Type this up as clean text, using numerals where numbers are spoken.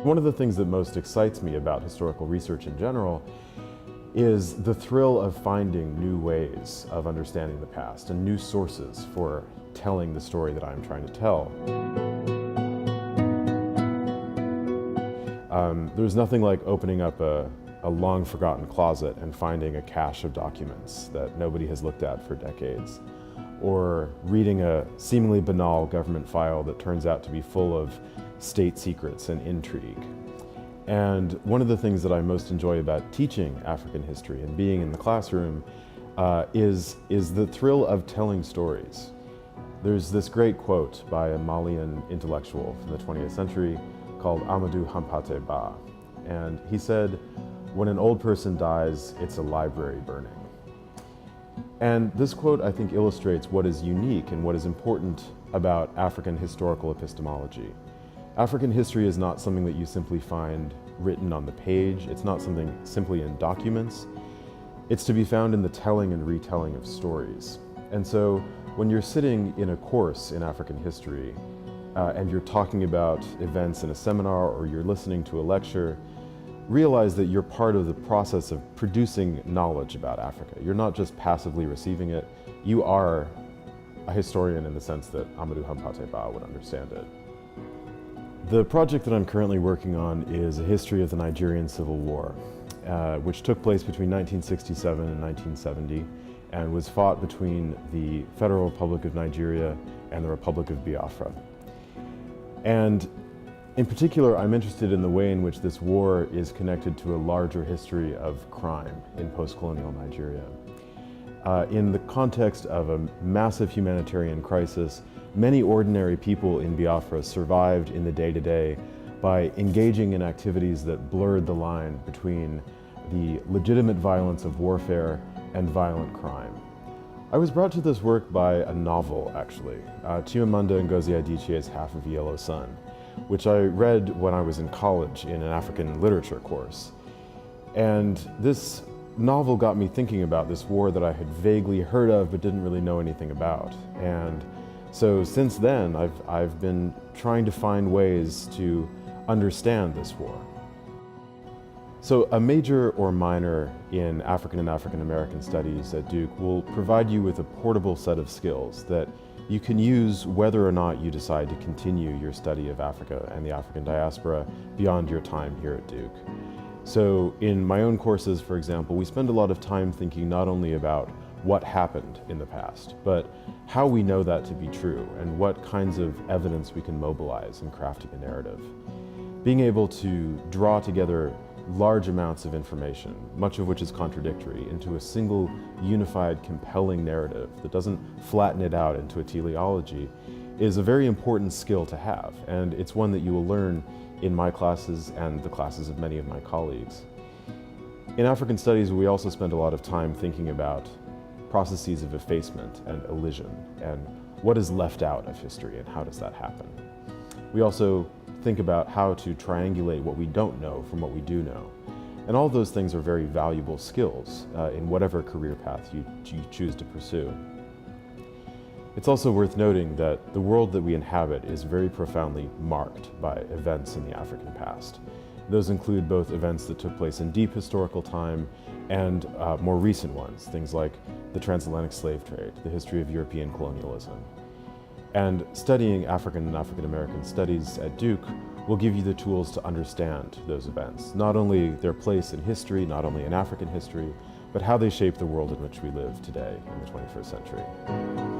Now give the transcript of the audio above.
One of the things that most excites me about historical research in general is the thrill of finding new ways of understanding the past and new sources for telling the story that I'm trying to tell. There's nothing like opening up a long forgotten closet and finding a cache of documents that nobody has looked at for decades, or reading a seemingly banal government file that turns out to be full of state secrets and intrigue. And one of the things that I most enjoy about teaching African history and being in the classroom is the thrill of telling stories. There's this great quote by a Malian intellectual from the 20th century called Amadou Hampâté Bâ. And he said, "When an old person dies, it's a library burning." And this quote, I think, illustrates what is unique and what is important about African historical epistemology. African history is not something that you simply find written on the page. It's not something simply in documents. It's to be found in the telling and retelling of stories. And so when you're sitting in a course in African history and you're talking about events in a seminar or you're listening to a lecture, realize that you're part of the process of producing knowledge about Africa. You're not just passively receiving it. You are a historian in the sense that Amadou Hampâté Bâ would understand it. The project that I'm currently working on is a history of the Nigerian Civil War, which took place between 1967 and 1970 and was fought between the Federal Republic of Nigeria and the Republic of Biafra. And in particular, I'm interested in the way in which this war is connected to a larger history of crime in post-colonial Nigeria. In the context of a massive humanitarian crisis, many ordinary people in Biafra survived in the day-to-day by engaging in activities that blurred the line between the legitimate violence of warfare and violent crime. I was brought to this work by a novel, actually, Chimamanda Ngozi Adichie's Half of a Yellow Sun, which I read when I was in college in an African literature course. And this novel got me thinking about this war that I had vaguely heard of but didn't really know anything about. And so since then, I've been trying to find ways to understand this war. So a major or minor in African and African American studies at Duke will provide you with a portable set of skills that you can use whether or not you decide to continue your study of Africa and the African diaspora beyond your time here at Duke. So in my own courses, for example, we spend a lot of time thinking not only about what happened in the past, but how we know that to be true and what kinds of evidence we can mobilize in crafting a narrative. Being able to draw together large amounts of information, much of which is contradictory, into a single, unified, compelling narrative that doesn't flatten it out into a teleology is a very important skill to have, and it's one that you will learn in my classes and the classes of many of my colleagues. In African studies, we also spend a lot of time thinking about processes of effacement and elision, and what is left out of history and how does that happen. We also think about how to triangulate what we don't know from what we do know. And all those things are very valuable skills in whatever career path you choose to pursue. It's also worth noting that the world that we inhabit is very profoundly marked by events in the African past. Those include both events that took place in deep historical time and more recent ones, things like the transatlantic slave trade, the history of European colonialism. And studying African and African American studies at Duke will give you the tools to understand those events, not only their place in history, not only in African history, but how they shape the world in which we live today in the 21st century.